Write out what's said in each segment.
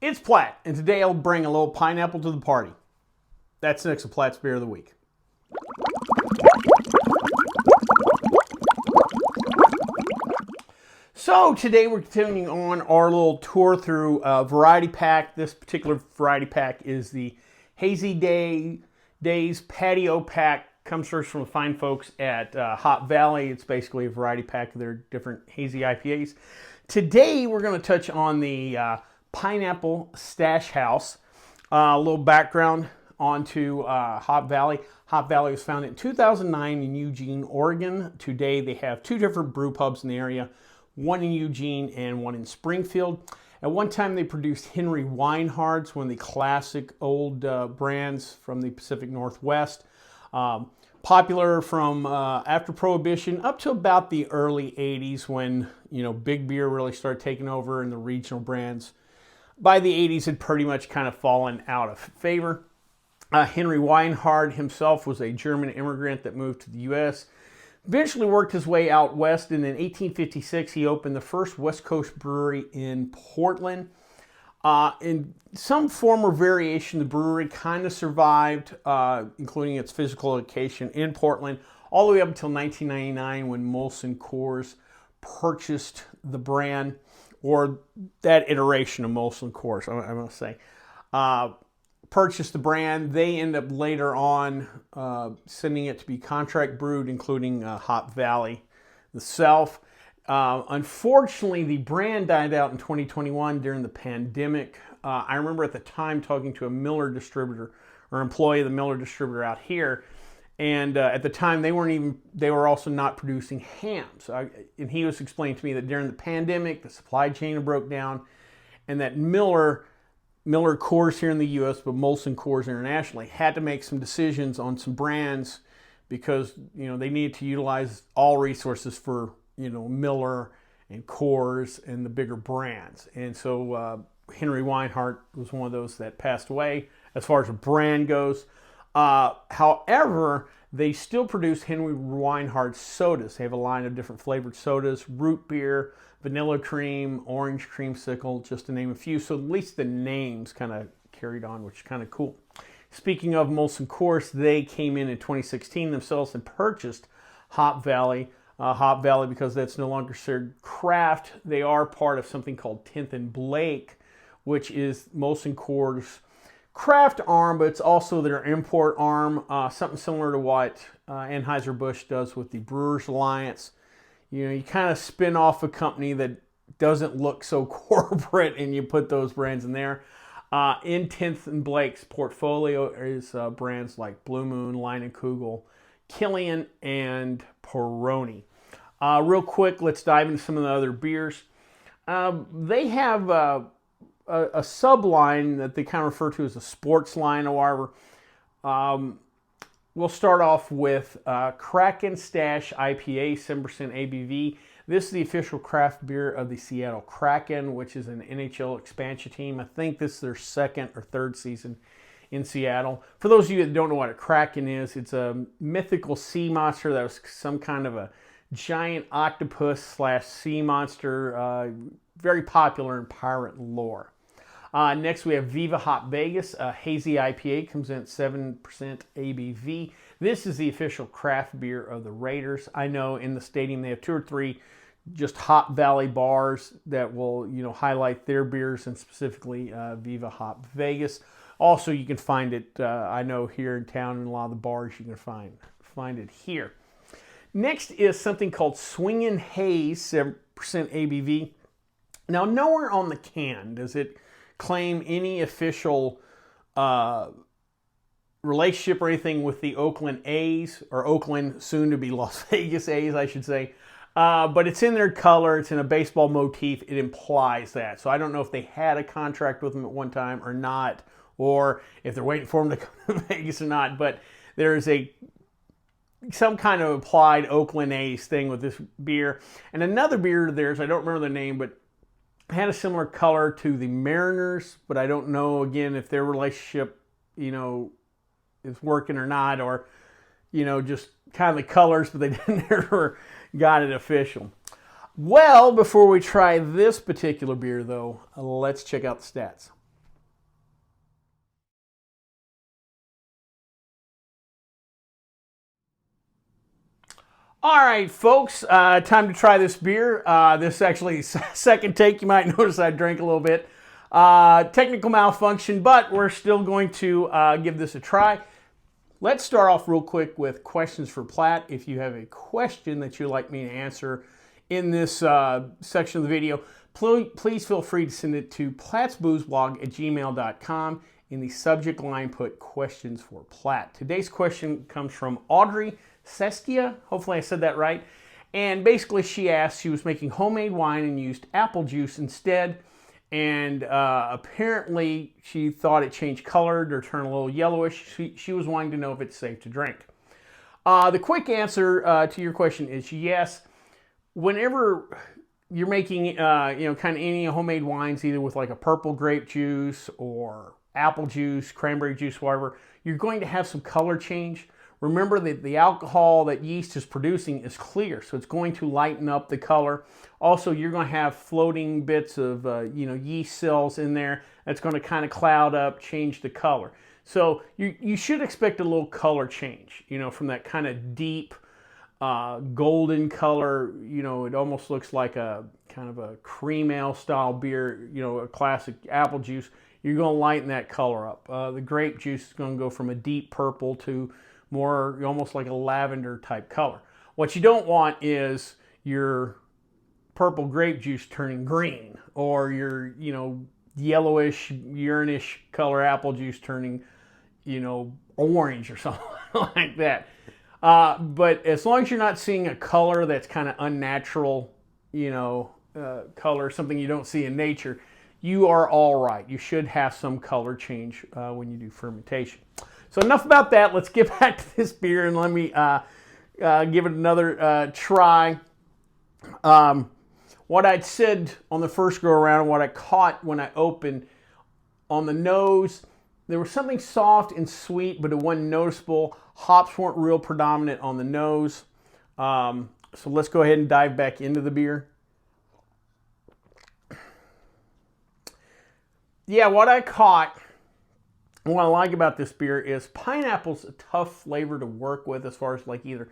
It's Platt, and today I'll bring a little pineapple to the party. That's next to Platt's Beer of the Week. So today we're continuing on our little tour through variety pack. This particular variety pack is the Hazy Daze Patio Pack. Comes first from the fine folks at Hop Valley. It's basically a variety pack of their different hazy IPAs. Today we're going to touch on the Pineapple Stash House. A little background onto Hop Valley. Hop Valley was founded in 2009 in Eugene, Oregon. Today they have two different brew pubs in the area, one in Eugene and one in Springfield. At one time they produced Henry Weinhard's, one of the classic old brands from the Pacific Northwest. Popular from after Prohibition up to about the early 80s when, big beer really started taking over and the regional brands by the 80s had pretty much kind of fallen out of favor. Henry Weinhard himself was a German immigrant that moved to the U.S., eventually worked his way out west, and in 1856 he opened the first West Coast brewery in Portland. In some form or variation, the brewery kind of survived, including its physical location in Portland, all the way up until 1999 when Molson Coors purchased the brand, or that iteration of Molson Coors, I must say. Purchased the brand. They end up later on sending it to be contract brewed, including Hop Valley itself. Unfortunately, the brand died out in 2021 during the pandemic. I remember at the time talking to a Miller distributor or employee of the Miller distributor out here, and at the time they were also not producing hams. And he was explaining to me that during the pandemic, the supply chain broke down, and that Miller Coors here in the U.S., but Molson Coors internationally, had to make some decisions on some brands because they needed to utilize all resources for Miller and Coors and the bigger brands. And so Henry Weinhard was one of those that passed away as far as a brand goes. However, they still produce Henry Weinhard sodas. They have a line of different flavored sodas: root beer, vanilla cream, orange creamsicle, just to name a few. So at least the names kind of carried on, which is kind of cool. Speaking of Molson Coors, they came in 2016 themselves and purchased Hop Valley. Hop Valley, because that's no longer served craft. They are part of something called 10th and Blake, which is Molson Coors' craft arm, but it's also their import arm, something similar to what Anheuser-Busch does with the Brewers Alliance. You kind of spin off a company that doesn't look so corporate and you put those brands in there. In 10th and Blake's portfolio is brands like Blue Moon, Leinenkugel, Killian, and Peroni. Real quick, let's dive into some of the other beers. They have a sub-line that they kind of refer to as a sports line, however. We'll start off with Kraken Stash IPA, 7% ABV. This is the official craft beer of the Seattle Kraken, which is an NHL expansion team. I think this is their second or third season in Seattle. For those of you that don't know what a Kraken is, it's a mythical sea monster that was some kind of a giant octopus / sea monster, very popular in pirate lore. Next we have Viva Hop Vegas, a hazy IPA, comes in at 7% ABV. This is the official craft beer of the Raiders. I know in the stadium they have 2 or 3 just Hop Valley bars that will highlight their beers, and specifically Viva Hop Vegas. Also, you can find it, I know here in town in a lot of the bars you can find it here. Next is something called Swingin' Haze, 7% ABV. Now, nowhere on the can does it claim any official relationship or anything with the Oakland A's, or Oakland, soon to be Las Vegas A's, I should say. But it's in their color. It's in a baseball motif. It implies that. So I don't know if they had a contract with them at one time or not, or if they're waiting for them to come to Vegas or not. But there is some kind of applied Oakland A's thing with this beer. And another beer of theirs, I don't remember the name, but had a similar color to the Mariners, but I don't know, again, if their relationship, is working or not, or, just kind of the colors, but they never got it official. Well, before we try this particular beer, though, let's check out the stats. All right, folks, time to try this beer. This is actually second take. You might notice I drank a little bit. Technical malfunction, but we're still going to give this a try. Let's start off real quick with questions for Platt. If you have a question that you'd like me to answer in this section of the video, please feel free to send it to plattsboozblog@gmail.com. In the subject line, put questions for Platt. Today's question comes from Audrey Sestia, hopefully I said that right. And basically she asked, she was making homemade wine and used apple juice instead. And apparently she thought it changed color or turned a little yellowish. She was wanting to know if it's safe to drink. The quick answer to your question is yes. Whenever you're making, kind of any homemade wines, either with like a purple grape juice or apple juice, cranberry juice, whatever, you're going to have some color change. Remember that the alcohol that yeast is producing is clear, so it's going to lighten up the color. Also, you're going to have floating bits of yeast cells in there that's going to kind of cloud up, change the color. So you should expect a little color change, from that kind of deep golden color. It almost looks like a kind of a cream ale style beer, a classic apple juice. You're going to lighten that color up. The grape juice is going to go from a deep purple to more almost like a lavender type color. What you don't want is your purple grape juice turning green, or your yellowish urinish color apple juice turning orange or something like that. But as long as you're not seeing a color that's kind of unnatural, color, something you don't see in nature, you are all right. You should have some color change when you do fermentation. So enough about that. Let's get back to this beer and let me give it another try. What I'd said on the first go around, what I caught when I opened on the nose, there was something soft and sweet, but it wasn't noticeable. Hops weren't real predominant on the nose. So let's go ahead and dive back into the beer. Yeah, what I caught, and what I like about this beer is pineapple's a tough flavor to work with as far as like either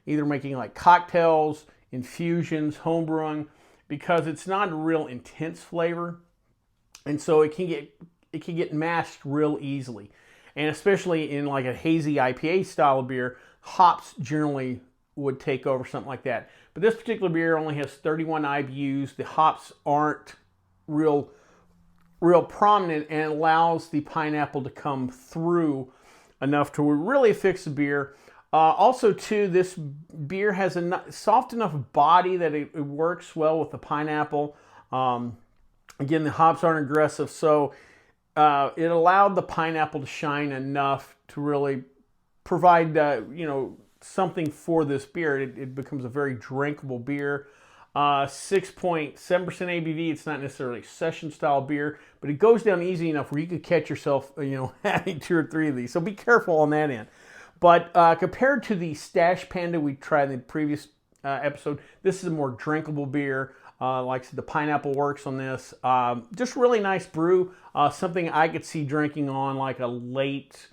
making like cocktails, infusions, home brewing, because it's not a real intense flavor, and so it can get masked real easily. And especially in like a hazy IPA style of beer, hops generally would take over something like that. But this particular beer only has 31 IBUs. The hops aren't real prominent, and it allows the pineapple to come through enough to really fix the beer. Also, too, this beer has a soft enough body that it works well with the pineapple. Again, the hops aren't aggressive, so it allowed the pineapple to shine enough to really provide, something for this beer. It becomes a very drinkable beer. 6.7% ABV. It's not necessarily a session style beer, but it goes down easy enough where you could catch yourself, having 2 or 3 of these. So be careful on that end. But compared to the Stash Panda we tried in the previous episode, this is a more drinkable beer. Like I said, the pineapple works on this. Just really nice brew. Something I could see drinking on like a late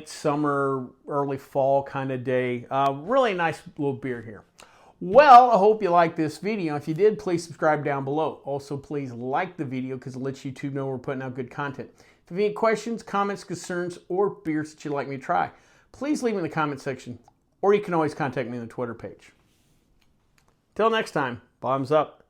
summer, early fall kind of day. Really nice little beer here. Well, I hope you liked this video. If you did, please subscribe down below. Also, please like the video because it lets YouTube know we're putting out good content. If you have any questions, comments, concerns, or beers that you'd like me to try, please leave them in the comment section, or you can always contact me on the Twitter page. Till next time, bottoms up.